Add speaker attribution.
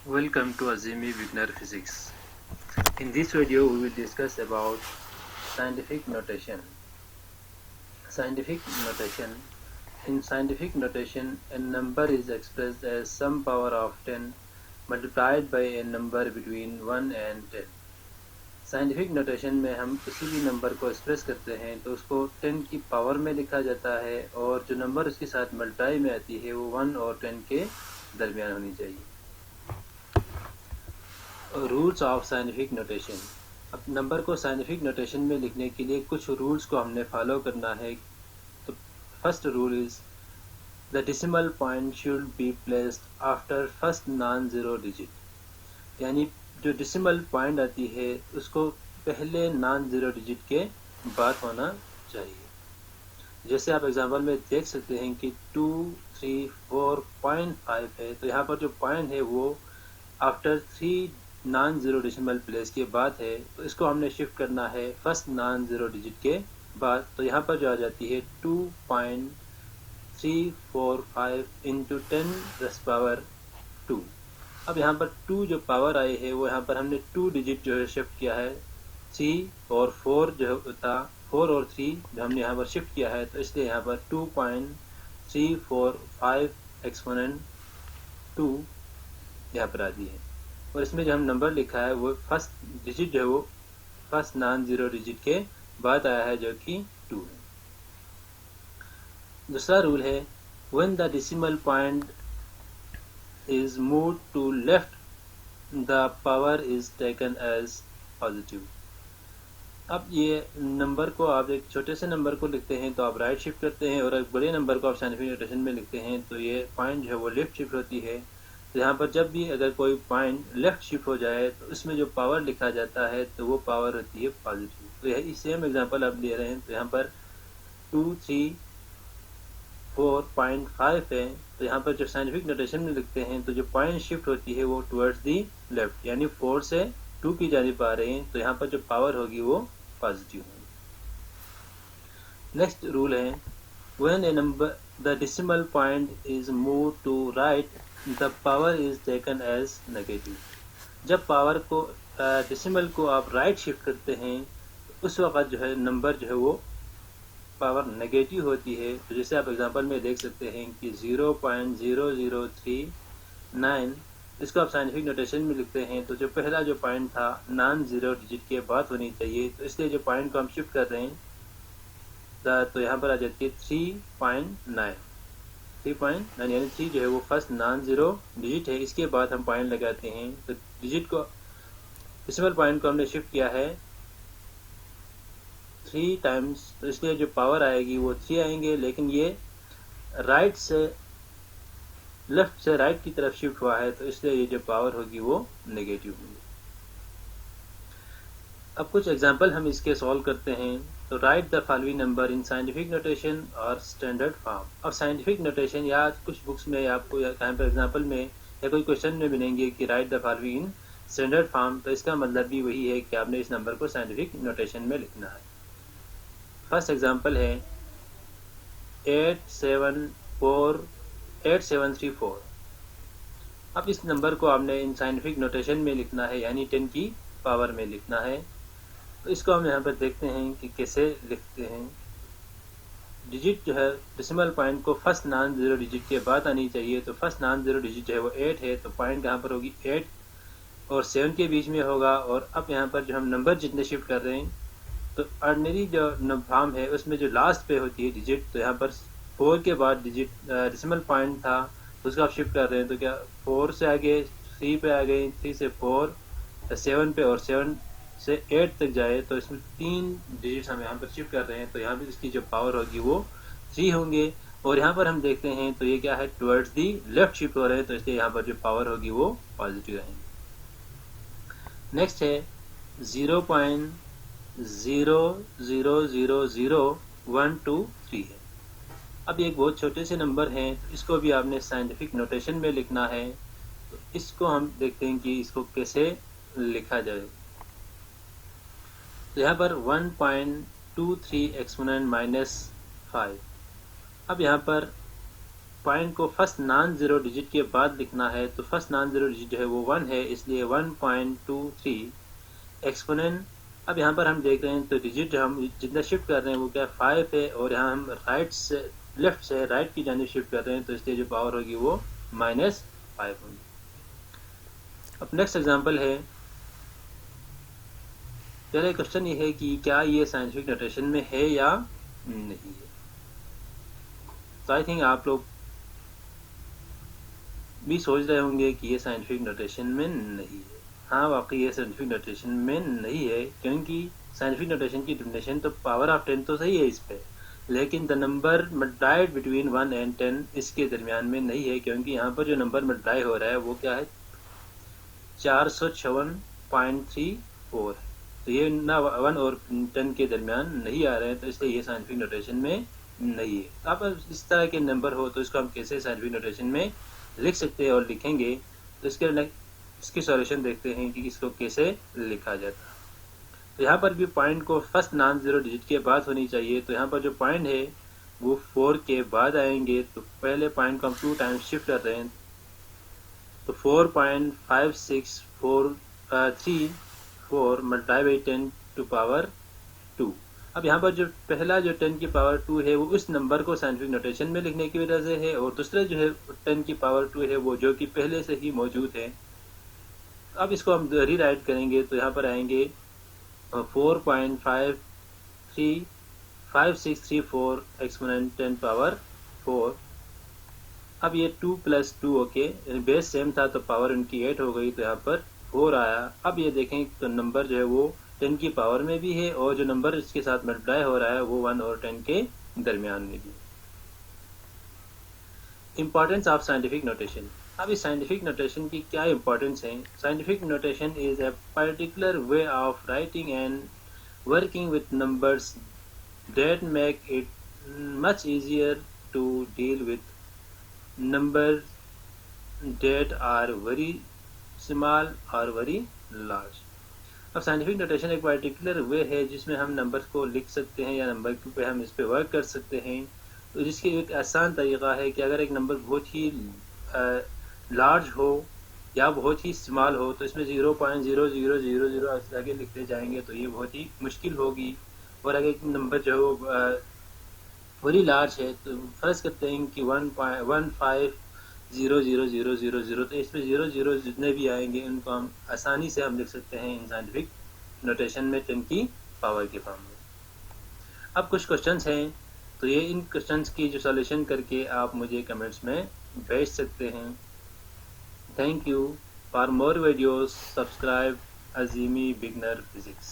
Speaker 1: Welcome to Azimi Beginner Physics. In this video, we will discuss about scientific notation. Scientific notation. In scientific notation, a number is expressed as some power of 10 multiplied by a number between 1 and 10. Scientific notation में हम किसी भी number को express करते हैं तो उसको 10 की पावर में लिखा जाता है और जो नंबर उसके साथ मल्टीप्लाई में आती है वो 1 और 10 के दरमियान होनी चाहिए। Rules of scientific notation. अब नंबर को साइंटिफिक नोटेशन में लिखने के लिए कुछ रूल्स को हमने फॉलो करना है। तो first rule is the decimal point should be placed after first non zero digit, यानी जो डेसिमल पॉइंट आती है उसको पहले नॉन जीरो डिजिट के बाद होना चाहिए। जैसे आप एग्जांपल में देख सकते हैं कि 2, 3, 4.5 है, तो यहाँ पर जो पॉइंट है वो after 3 non zero decimal place के बाद है, तो इसको हमने शिफ्ट करना है फर्स्ट नॉन जीरो डिजिट के बाद। तो यहाँ पर जो आ जाती है 2.345 इंटू 10⁻²। अब यहाँ पर 2 जो पावर आई है वो यहाँ पर हमने 2 डिजिट जो है शिफ्ट किया है, 3 और 4 जो था 4 और 3 जो हमने यहाँ पर शिफ्ट किया है, तो इसलिए यहाँ पर 2.345 एक्सपोनेंट 2 यहाँ पर आती है। और इसमें जो हम नंबर लिखा है वो फर्स्ट डिजिट जो है वो फर्स्ट नॉन जीरो डिजिट के बाद आया है जो कि 2 है। दूसरा रूल है when the decimal point is move to left the power is taken as positive. अब ये नंबर को आप एक छोटे से नंबर को लिखते हैं तो आप राइट शिफ्ट करते हैं, और एक बड़े नंबर को आप साइंटिफिक नोटेशन में लिखते हैं तो ये पॉइंट जो है वो लेफ्ट शिफ्ट होती है। तो यहाँ पर जब भी अगर कोई पॉइंट लेफ्ट शिफ्ट हो जाए तो उसमें जो पावर लिखा जाता है तो वो पावर होती है पॉजिटिव। तो यही सेम एग्जांपल आप ले रहे हैं, तो यहाँ पर 234.5 है, तो यहाँ पर जो साइंटिफिक नोटेशन में लिखते हैं तो जो पॉइंट शिफ्ट होती है वो टुवर्ड्स दी लेफ्ट, यानी 4 से 2 की जानिब आ रहे हैं, तो यहाँ पर जो पावर होगी वो पॉजिटिव होगी। नेक्स्ट रूल है when a number the decimal point is move to right the power is taken as negative. जब पावर को डेसिमल को आप राइट शिफ्ट करते हैं तो उस वक्त जो है नंबर जो है वो पावर नेगेटिव होती है। तो जैसे आप एग्जांपल में देख सकते हैं कि 0.0039, इसको आप साइंटिफिक नोटेशन में लिखते हैं तो जो पहला जो पॉइंट था नॉन जीरो डिजिट के बाद होनी चाहिए, तो इसलिए जो पॉइंट को हम शिफ्ट कर रहे हैं तो यहाँ पर आ जाती है 3.9, यानी 3 जो है वो फर्स्ट नॉन जीरो डिजिट है, इसके बाद हम पॉइंट लगाते हैं। तो डिजिट को डेसिमल पॉइंट को हमने शिफ्ट किया है 3 टाइम्स, तो इसलिए जो पावर आएगी वो 3 आएंगे, लेकिन ये राइट से लेफ्ट से राइट की तरफ शिफ्ट हुआ है तो इसलिए ये जो पावर होगी वो नेगेटिव होगी। अब कुछ एग्जांपल हम इसके सॉल्व करते हैं। तो right the following number in scientific notation और स्टैंडर्ड फॉर्म। अब साइंटिफिक नोटेशन या कुछ बुक्स में आपको कहीं पर एग्जांपल में या कोई क्वेश्चन में मिलेंगे कि right the following in standard form, तो इसका मतलब भी वही है कि आपने इस नंबर को साइंटिफिक नोटेशन में लिखना है। फर्स्ट एग्जांपल है 8734। अब इस नंबर को आपने इन साइंटिफिक नोटेशन में लिखना है, यानी 10 की पावर में लिखना है। तो इसको हम यहाँ पर देखते हैं कि कैसे लिखते हैं। डिजिट जो है डेसिमल पॉइंट को फर्स्ट नॉन जीरो डिजिट के बाद आनी चाहिए, तो फर्स्ट नॉन जीरो डिजिट जो है वो 8 है, तो पॉइंट यहाँ पर होगी 8 और 7 के बीच में होगा। और अब यहाँ पर जो हम नंबर जितने शिफ्ट कर रहे हैं तो ऑर्डिनरी जो फॉर्म है उसमें जो लास्ट पे होती है डिजिट, तो यहाँ पर 4 के बाद डिजिट डेसिमल पॉइंट था तो उसको आप शिफ्ट कर रहे हैं, तो क्या 4 से आगे 3 पे आ गए, 3 से 4 7 पे और 7 से 8 तक जाए, तो इसमें 3 डिजिट्स हम यहाँ पर शिफ्ट कर रहे हैं, तो यहाँ पर इसकी जो पावर होगी वो 3 होंगे। और यहाँ पर हम देखते हैं तो ये क्या है टुवर्ड्स दी लेफ्ट शिफ्ट हो रहे हैं, तो इसलिए यहाँ पर जो पावर होगी वो पॉजिटिव रहेंगे। नेक्स्ट है 0.00000123 है। अब एक बहुत छोटे से नंबर हैं, तो इसको भी आपने साइंटिफिक नोटेशन में लिखना है। तो इसको हम देखते हैं कि इसको कैसे लिखा जाए। तो यहाँ पर 1.23 एक्सपोनेंट -5। अब यहाँ पर पॉइंट को फर्स्ट नॉन ज़ीरो डिजिट के बाद लिखना है तो फर्स्ट नॉन ज़ीरो डिजिट जो है वो 1 है, इसलिए 1.23 एक्सपोनेंट। अब यहाँ पर हम देख रहे हैं तो डिजिट जो हम जितना शिफ्ट कर रहे हैं वो क्या है 5 है, और यहाँ हम लेफ्ट से राइट की जानिब शिफ्ट कर रहे हैं तो इसलिए जो पावर होगी वो -5 होगी। अब नेक्स्ट एग्जांपल है, पहले क्वेश्चन ये है कि क्या ये साइंटिफिक नोटेशन में है या नहीं है। तो आई थिंक आप लोग भी सोच रहे होंगे कि ये साइंटिफिक नोटेशन में नहीं है। हाँ, वाकई ये साइंटिफिक नोटेशन में नहीं है, क्योंकि साइंटिफिक नोटेशन की डेफिनेशन तो पावर ऑफ 10 तो सही है इस पे, लेकिन the number multiplied between 1 and 10 इसके दरमियान में नहीं है, क्योंकि यहाँ पर जो नंबर मल्टीप्लाई हो रहा है वो क्या है 456.34 है, तो ये ना 1 और 10 के दरमियान नहीं आ रहे हैं, तो इसलिए ये साइंटिफिक नोटेशन में नहीं है। अब इस तरह के नंबर हो तो इसको हम कैसे साइंटिफिक नोटेशन में लिख सकते हैं और लिखेंगे, तो इसकी सॉल्यूशन देखते हैं कि इसको कैसे लिखा जाता है। तो यहाँ पर भी पॉइंट को फर्स्ट नॉन ज़ीरो डिजिट के बाद होनी चाहिए, तो यहाँ पर जो पॉइंट है वो 4 के बाद आएंगे, तो पहले पॉइंट को हम 2 टाइम्स शिफ्ट कर रहे हैं तो 4.5643 मल्टीप्लाई बाई 10 टू पावर 2। अब यहाँ पर जो पहला जो 10 की पावर 2 है वो उस नंबर को साइंटिफिक नोटेशन में लिखने की वजह से है, और दूसरा जो है 10 की पावर 2 है वो जो कि पहले से ही मौजूद है। अब इसको हम रीराइट करेंगे तो यहाँ पर आएंगे 4.5634 एक्सपोनेंट 10 पावर 4। अब ये 2 + 2 ओके, बेस सेम था तो पावर उनकी 8 हो गई, तो यहाँ पर 4 आया। अब ये देखें तो नंबर जो है वो 10 की पावर में भी है, और जो नंबर इसके साथ मल्टीप्लाई हो रहा है वो 1 और 10 के दरमियान में भी। Importance of scientific notation. अब इस साइंटिफिक नोटेशन की क्या इम्पोर्टेंस है। Scientific notation is a particular way of writing and working with numbers that make it much easier to deal with number that are very small और very large। अब scientific notation एक particular way है जिसमें हम number को लिख सकते हैं या नंबर पे हम इस पे वर्क कर सकते हैं। तो जिसकी एक आसान तरीका है कि अगर एक नंबर बहुत ही लार्ज हो या बहुत ही स्मॉल हो तो इसमें 0.0000 आगे लिखते जाएंगे तो ये बहुत ही मुश्किल होगी। और अगर एक नंबर जो है वो वेरी लार्ज है तो फर्ज करते हैं कि 1.150000, तो इसमें 00 जितने भी आएंगे उनको हम आसानी से हम लिख सकते हैं इन साइंटिफिक नोटेशन में 10 की पावर के फॉर्म में। अब कुछ क्वेश्चंस हैं, तो ये इन क्वेश्चंस की जो सॉल्यूशन करके आप मुझे कमेंट्स में भेज सकते हैं। Thank you. For more videos subscribe Azimi beginner physics.